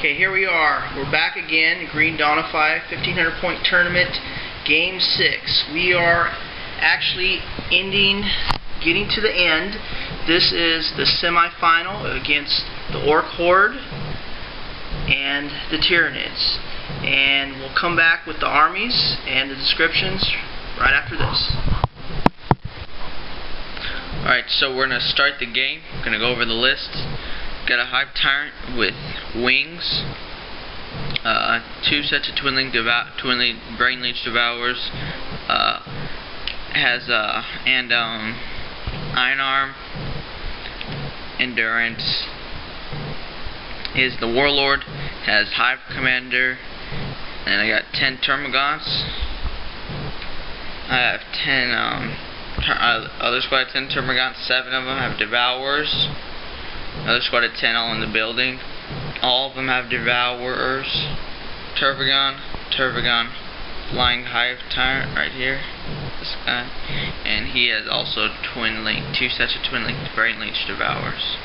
Okay, here we are. We're back again, Greendawnify 1500 point tournament, game 6. We are actually getting to the end. This is the semi-final against the Ork Horde and the Tyranids. And we'll come back with the armies and the descriptions right after this. Alright, so we're going to start the game. We're going to go over the list. Got a Hive Tyrant with wings, 2 sets of Twin Brain Leech Devourers, has Iron Arm, Endurance. Is the Warlord, has Hive Commander, and I got 10 Termagants. I have 10 other squad of 10 Termagants, 7 of them have Devourers. Another squad of 10 all in the building. All of them have Devourers. Tervagon, Flying Hive Tyrant right here. This guy. And he has also 2 sets of Twin Brain Leech Devourers.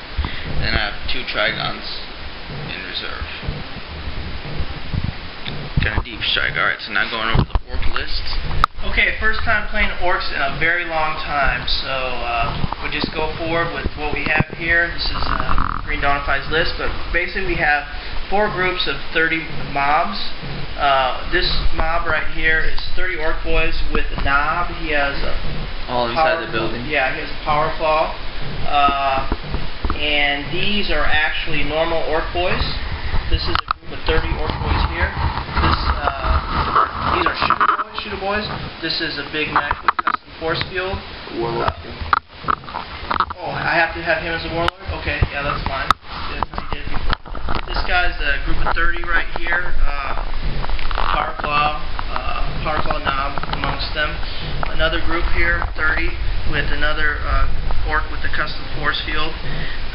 Then I have 2 Trigons in reserve. Got a Deep Strike. Alright, so now going over the Ork list. Okay, first time playing Orks in a very long time, so we'll just go forward with what we have here. This is Greendawnify's list, but basically we have 4 groups of 30 mobs. This mob right here is 30 Ork boys with a knob. He has a all inside the building. Yeah, he has a power claw. And these are actually normal Ork boys. This is a group of 30 Ork boys here. These are shooter boys. This is a big mech with custom force field. Warlord. I have to have him as a warlord? Okay, yeah, that's fine. He did it before. This guy's a group of 30 right here. Power claw knob amongst them. Another group here, 30, with another Ork with the custom force field.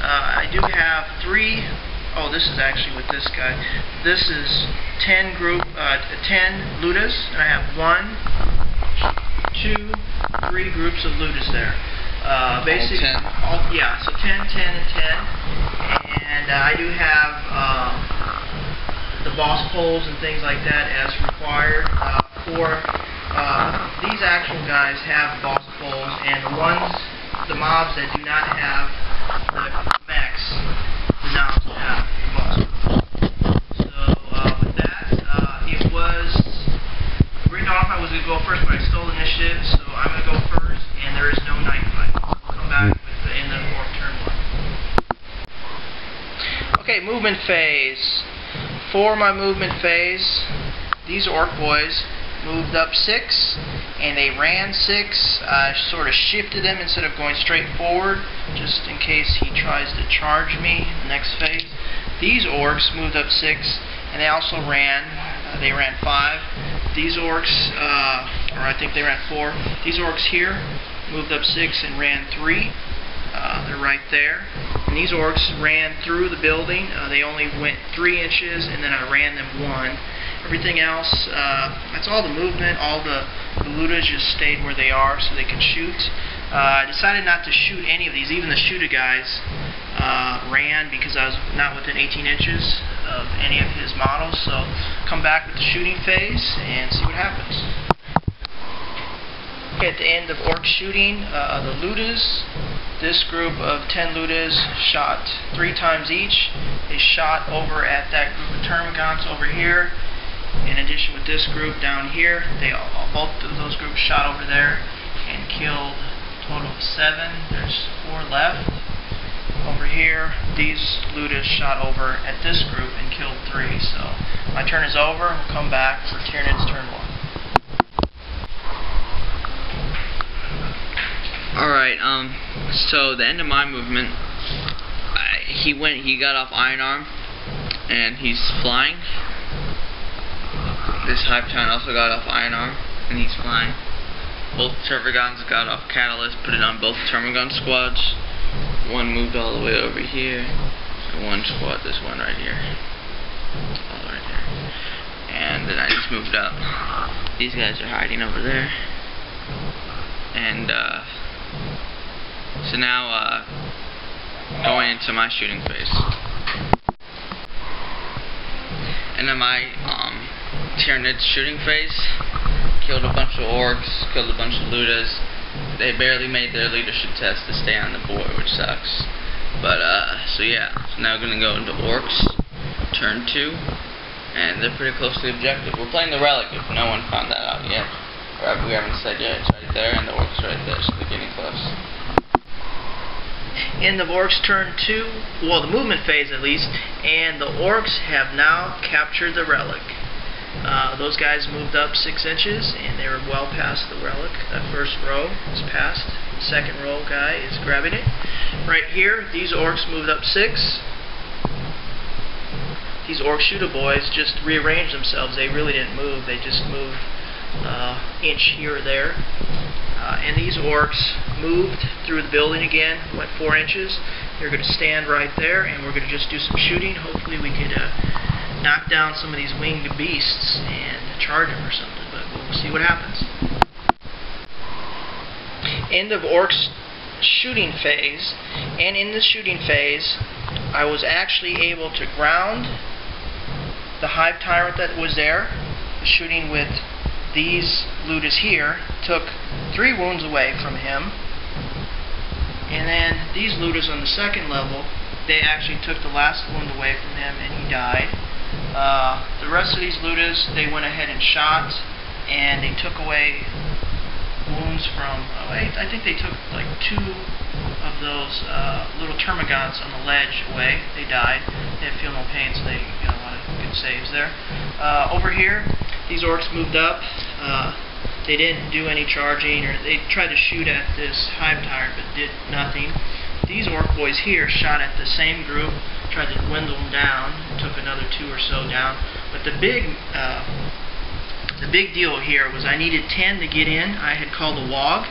I do have 3. Oh, this is actually with this guy. This is 10 Ludas, and I have 1, 2, 3 groups of Ludas there. Basically, so 10, 10, and 10. And I do have the boss poles and things like that as required. These actual guys have boss poles, and the mobs that do not have the mechs, the knobs have the boss poles. So with that, it was Greendawnify was going to go first, but I stole initiative, so I'm going to go first, and there is no night fight. We'll come back with the end of turn 1. Okay, movement phase. For my movement phase, these Ork boys moved up 6, and they ran 6. I sort of shifted them instead of going straight forward, just in case he tries to charge me in the next phase. These Orks moved up 6, and they also ran. They ran 5. These Orks, or I think they ran 4. These Orks here moved up 6 and ran 3. They're right there. And these Orks ran through the building. They only went 3 inches, and then I ran them 1. Everything else, that's all the movement. All the Ludas just stayed where they are so they could shoot. I decided not to shoot any of these. Even the shooter guys ran because I was not within 18 inches of any of his models. So come back with the shooting phase and see what happens. Okay, at the end of Ork shooting, the Ludas, this group of 10 Ludas shot 3 times each. They shot over at that group of Termagants over here. In addition, with this group down here, both of those groups shot over there and killed a total of 7. There's 4 left. Over here, these Ludas shot over at this group and killed 3. So my turn is over. We'll come back for Tyranids turn 1. Alright, so the end of my movement, he got off Iron Arm, and he's flying. This Hive Tyrant also got off Iron Arm, and he's flying. Both Tervagons got off Catalyst, put it on both Termagon squads. One moved all the way over here, and one squad, this one right here. All right there. And then I just moved up. These guys are hiding over there. And, so now, going into my shooting phase. And then my Tyranids shooting phase, killed a bunch of Orks, killed a bunch of Ludas. They barely made their leadership test to stay on the board, which sucks. But, so yeah, so now we're going to go into Orks, turn 2, and they're pretty close to the objective. We're playing the Relic if no one found that out yet. Or we haven't said yet, it's right there, and the Orks right there, so they're getting close. End of Orks turn 2, well, the movement phase at least, and the Orks have now captured the Relic. Those guys moved up 6 inches, and they were well past the Relic. That first row is past. The second row guy is grabbing it. Right here, these Orks moved up 6. These Ork shooter boys just rearranged themselves. They really didn't move. They just moved inch here or there. And these Orks moved through the building again, went 4 inches. They're going to stand right there, and we're going to just do some shooting. Hopefully we could knock down some of these winged beasts and charge them or something, but we'll see what happens. End of Orks shooting phase, and in the shooting phase I was actually able to ground the Hive Tyrant that was there. Shooting with these Ludas here took 3 wounds away from him, and then these Ludas on the second level, they actually took the last wound away from him and he died. The rest of these Ludas, they went ahead and shot, and they took away wounds from, I think they took like 2 of those little termagants on the ledge away. They died. They didn't feel no pain, so they got a lot of good saves there. Over here, these Orks moved up. They didn't do any charging, or they tried to shoot at this Hive Tyrant but did nothing. These Ork boys here shot at the same group, tried to dwindle them down, took another 2 or so down. But the big deal here was I needed 10 to get in. I had called a WOG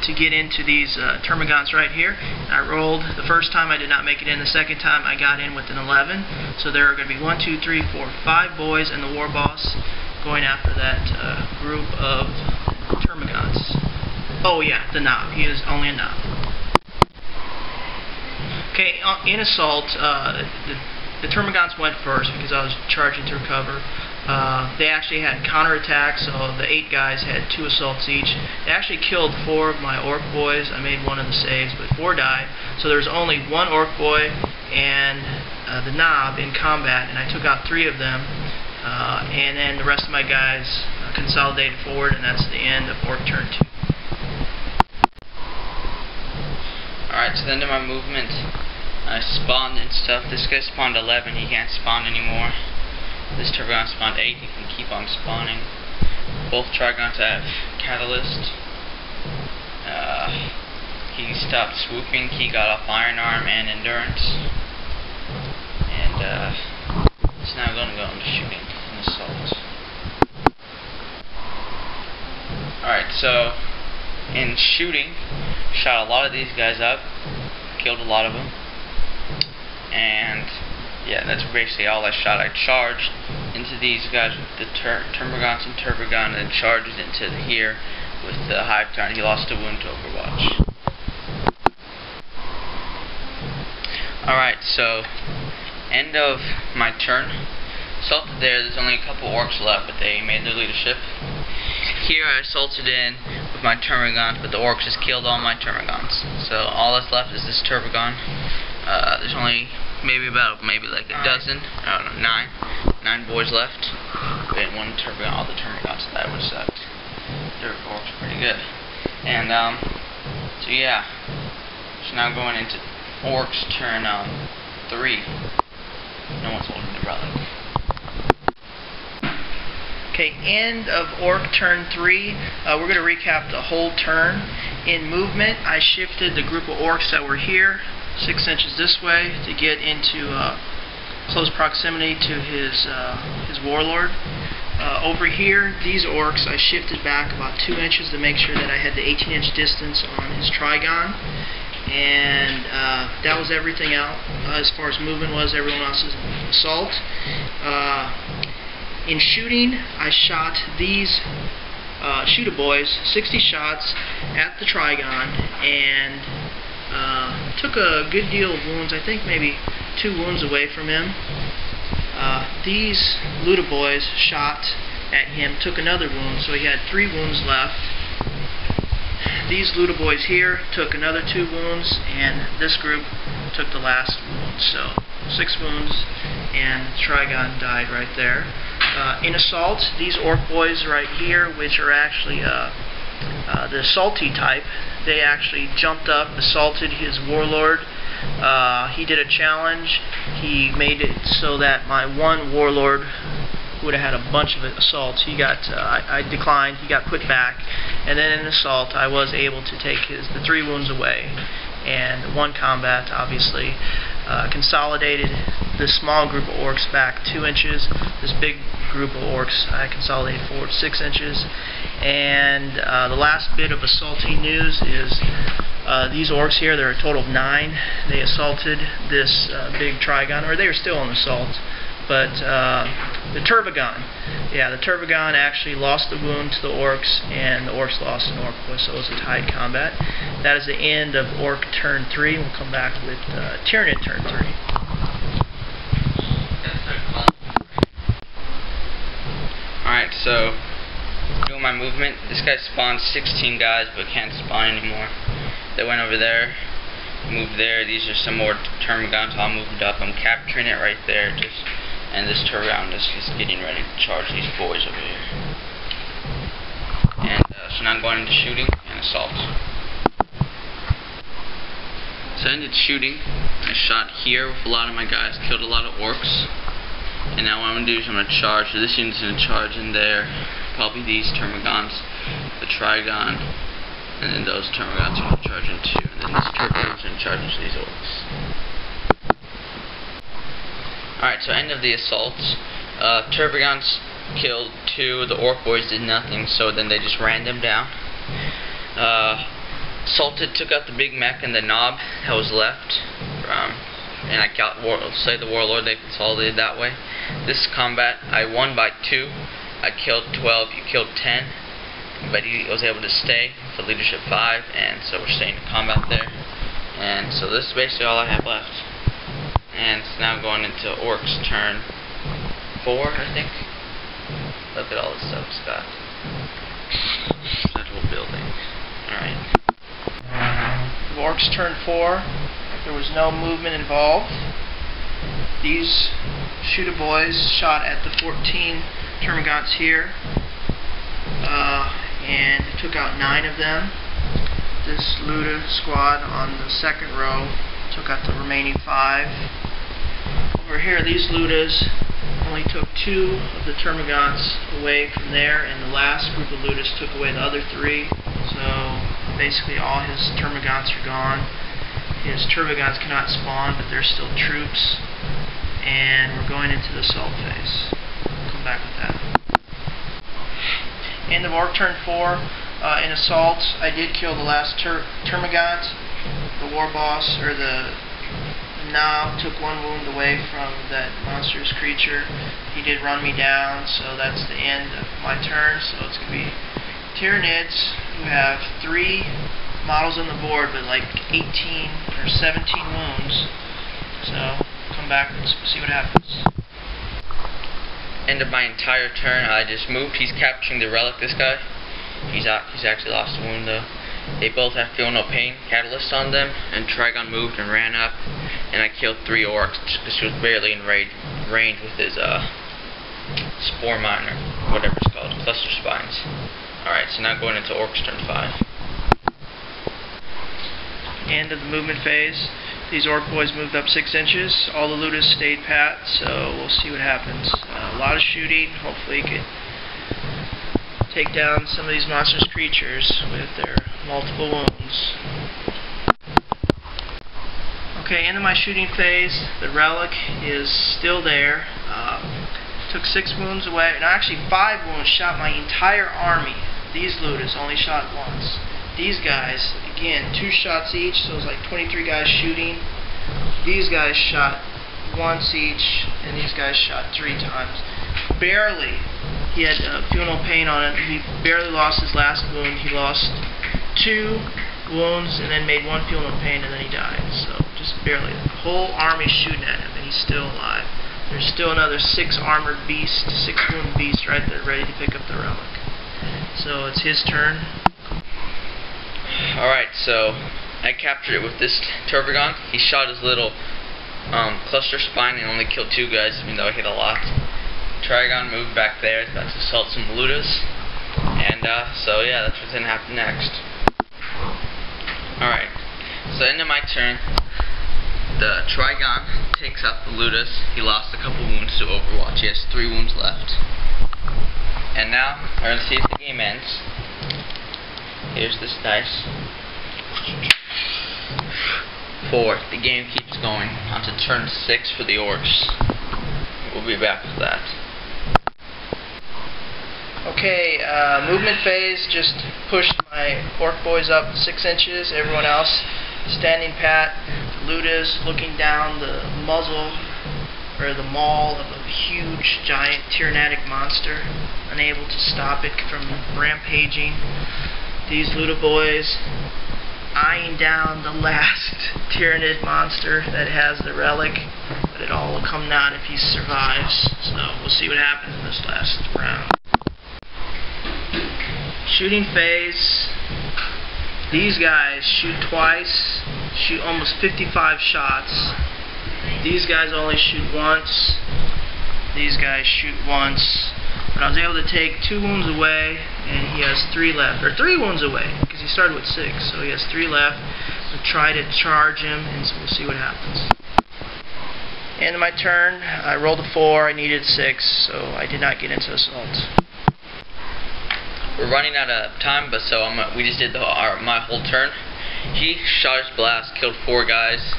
to get into these termagants right here. I rolled the first time, I did not make it in. The second time I got in with an 11. So there are going to be 1, 2, 3, 4, 5 boys and the war boss going after that group of termagants. Oh yeah, the knob. He is only a knob. Okay, in assault, the termagants went first because I was charging through cover. They actually had counterattack, so the 8 guys had 2 assaults each. They actually killed 4 of my Ork boys. I made 1 of the saves, but 4 died. So there was only 1 Ork boy and the knob in combat, and I took out 3 of them. And then the rest of my guys consolidated forward, and that's the end of Ork turn 2. Alright, so the end of my movement, I spawned and stuff. This guy spawned 11, he can't spawn anymore. This Tyranids spawned 8, he can keep on spawning. Both Trigons have Catalyst. He stopped swooping, he got off Iron Arm and Endurance. And it's now going to go into shooting and assault. Alright, so in shooting, shot a lot of these guys up, killed a lot of them, and yeah, that's basically all I shot. I charged into these guys with the termagants and turbogun, and then charged into here with the Hive Tyrant. He lost a wound to Overwatch. Alright, so end of my turn. Assaulted there's only a couple Orks left, but they made their leadership. Here I assaulted in with my termagants, but the Orks just killed all my termagants. So all that's left is this turbogun. There's only maybe like a dozen, I don't know, 9 boys left. We had 1 turbogun, all the termagants that would have sucked. Their Orks are pretty good. And so yeah, so now going into Orks turn 3. No one's holding the Relic. Okay, end of Ork turn 3. We're going to recap the whole turn. In movement, I shifted the group of Orks that were here 6 inches this way to get into close proximity to his warlord. Over here, these Orks, I shifted back about 2 inches to make sure that I had the 18-inch distance on his Trigon. And that was everything out as far as movement was. Everyone else's assault. In shooting, I shot these shooter boys 60 shots at the Trigon, and took a good deal of wounds. I think maybe 2 wounds away from him. These Luda boys shot at him, took another wound, so he had 3 wounds left. These Luda boys here took another 2 wounds, and this group took the last wound. So 6 wounds, and Trigon died right there. In assault, these Ork boys right here, which are actually the assaulty type, they actually jumped up, assaulted his warlord. He did a challenge. He made it so that my one warlord would have had a bunch of assaults. He got, I declined. He got put back, and then in an assault, I was able to take the 3 wounds away, and 1 combat, obviously, consolidated this small group of orcs back 2 inches. This big group of orcs I consolidated forward 6 inches. And the last bit of assaulting news is these orcs here, there are a total of 9. They assaulted this big Trigon, or they were still on assault. But the Turbogon actually lost the wound to the Orks, and the Orks lost an Ork boy, so it was a tied combat. That is the end of Ork turn 3. We'll come back with Tyranid turn 3. Alright, so doing my movement. This guy spawned 16 guys, but can't spawn anymore. They went over there, moved there. These are some more Termagants all moved up. I'm capturing it right there. And this Tyranids is just getting ready to charge these boys over here. And so now I'm going into shooting and assault. So I ended shooting. I shot here with a lot of my guys, killed a lot of Orks. And now what I'm going to do is I'm going to charge. So this unit's going to charge in there. Probably these Termagants, the Trigon, and then those Termagants are going to charge into. And then this Turbogon's going to charge into these Orks. Alright, so end of the assault. Turbogons killed 2, the Ork boys did nothing, so then they just ran them down. Assaulted, took out the big mech and the knob that was left. And I slayed the warlord, they consolidated that way. This combat, I won by 2. I killed 12, you killed 10. But he was able to stay for leadership 5, and so we're staying in combat there. And so this is basically all I have left. And it's now going into Orks turn 4, I think. Look at all this stuff it's got. Central building. Alright. Orks turn 4. There was no movement involved. These shooter boys shot at the 14 Termagants here. And took out 9 of them. This Luda squad on the 2nd row took out the remaining 5. Over here, these Ludas only took 2 of the Termagants away from there, and the last group of Ludas took away the other 3. So basically all his Termagants are gone. His Turbogons cannot spawn, but they're still troops. And we're going into the assault phase. We'll come back with that. End of Ork turn 4. In assault, I did kill the last Termagant. The war boss, or the knob, took 1 wound away from that monstrous creature. He did run me down, so that's the end of my turn. So it's going to be Tyranids, who have 3 models on the board, but like 18 or 17 wounds. So come back and see what happens. End of my entire turn, I just moved. He's capturing the Relic, this guy. He's actually lost a wound though. They both have Feel No Pain catalyst on them, and Trigon moved and ran up, and I killed 3 Orks because he was barely in range with his Spore Miner, whatever it's called, Cluster Spines. Alright, so now going into Orks turn 5. End of the movement phase. These Ork boys moved up 6 inches. All the Ludas stayed pat, so we'll see what happens. A lot of shooting. Hopefully you can take down some of these monstrous creatures with their multiple wounds. Okay, end of my shooting phase. The Relic is still there. Took 6 wounds away. No, actually 5 wounds. Shot my entire army. These Ludas only shot once. These guys, again, 2 shots each, so it was like 23 guys shooting. These guys shot once each, and these guys shot 3 times. Barely. He had Feel No Pain on it. He barely lost his last wound. He lost 2 wounds and then made 1 Feel No Pain, and then he died. So just barely. The whole army shooting at him, and he's still alive. There's still another 6 armored beasts, 6 wound beasts right there ready to pick up the relic. So it's his turn. Alright, so I captured it with this Turbogon. He shot his little cluster spine and only killed 2 guys, even though I hit a lot. Tyranids moved back there, it's about to assault some looters. And so yeah, that's what's gonna happen next. Alright, so end of my turn. The Trygon takes out the looters. He lost a couple wounds to Overwatch. He has 3 wounds left. And now we're gonna see if the game ends. Here's this dice. 4. The game keeps going on to turn 6 for the Orks. We'll be back with that. Okay, movement phase, just pushed my Ork boys up 6 inches. Everyone else standing pat. Luda's looking down the muzzle or the maw of a huge, giant Tyranidic monster, unable to stop it from rampaging. These Luda boys eyeing down the last Tyranid monster that has the relic, but it all will come down if he survives. So we'll see what happens in this last round. Shooting phase. These guys shoot twice, shoot almost 55 shots. These guys only shoot once. These guys shoot once. But I was able to take 2 wounds away, and he has 3 left. Or 3 wounds away, because he started with 6, so he has 3 left. I'll try to charge him, and so we'll see what happens. End of my turn, I rolled a 4, I needed 6, so I did not get into assault. We're running out of time, but so we just did my whole turn. He shot his blast, killed 4 guys,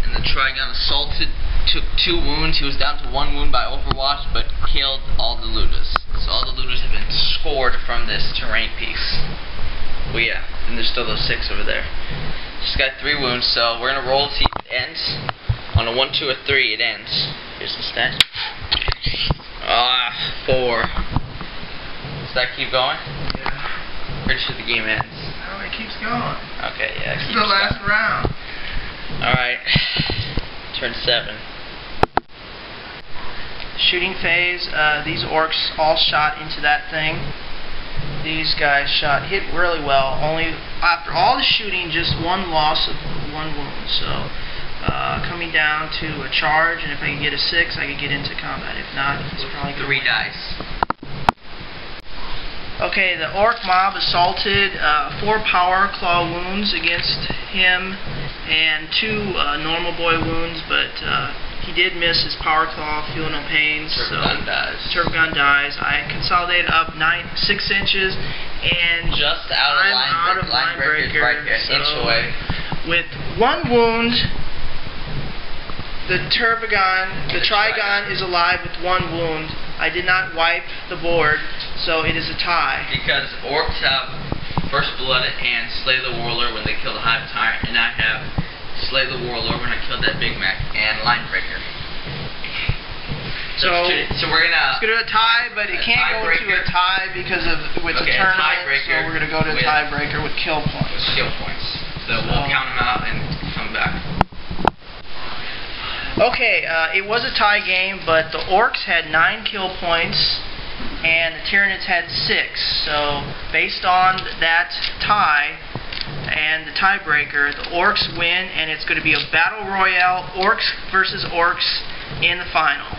and the Trygon assaulted, took 2 wounds. He was down to 1 wound by Overwatch, but killed all the looters. So all the looters have been scored from this terrain piece. Well, yeah, and there's still those 6 over there. Just got 3 wounds, so we're gonna roll to see if it ends. On a 1, 2, or 3, it ends. Here's the stat. 4. Does that keep going? Yeah. Pretty sure the game ends. No, it keeps going. Okay, yeah. This is the last round. Alright. Turn 7. Shooting phase. These Orks all shot into that thing. These guys hit really well. Only after all the shooting, just 1 loss of 1 wound. So coming down to a charge, and if I can get a 6, I can get into combat. If not, it's probably 3 dice. Okay, the Ork mob assaulted 4 power claw wounds against him and 2 normal boy wounds, but he did miss his power claw, feel no pain. Turbogon dies. I consolidated up 6 inches, and just out of line breaker, right there, so inch away. With 1 wound, the Trygon is alive with 1 wound. I did not wipe the board, so it is a tie. Because Orks have First Blood and Slay the Warlord when they kill the Hive Tyrant, and I have Slay the Warlord when I killed that Big Mac and Line Breaker. So we're gonna. It's gonna be a tie, but it can't go to a tie because of with the tournament. So we're gonna go to a tiebreaker with kill points. With kill points. So we'll count them out and come back. Okay, it was a tie game, but the Orks had 9 kill points, and the Tyranids had 6. So, based on that tie and the tiebreaker, the Orks win, and it's going to be a battle royale, Orks versus Orks, in the final.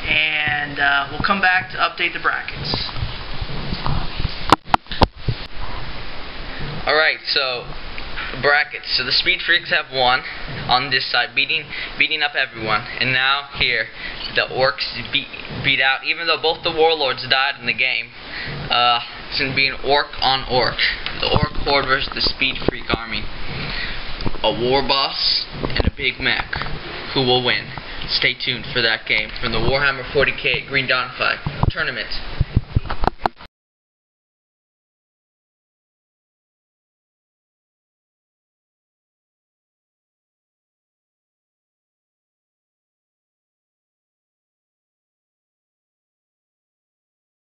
And we'll come back to update the brackets. Alright, so brackets. So the Speed Freaks have won on this side, beating up everyone. And now here, the Orks beat out, even though both the Warlords died in the game. It's going to be an Ork on Ork. The Ork Horde versus the Speed Freak Army. A War Boss and a Big Mac. Who will win? Stay tuned for that game from the Warhammer 40k Greendawnify tournament.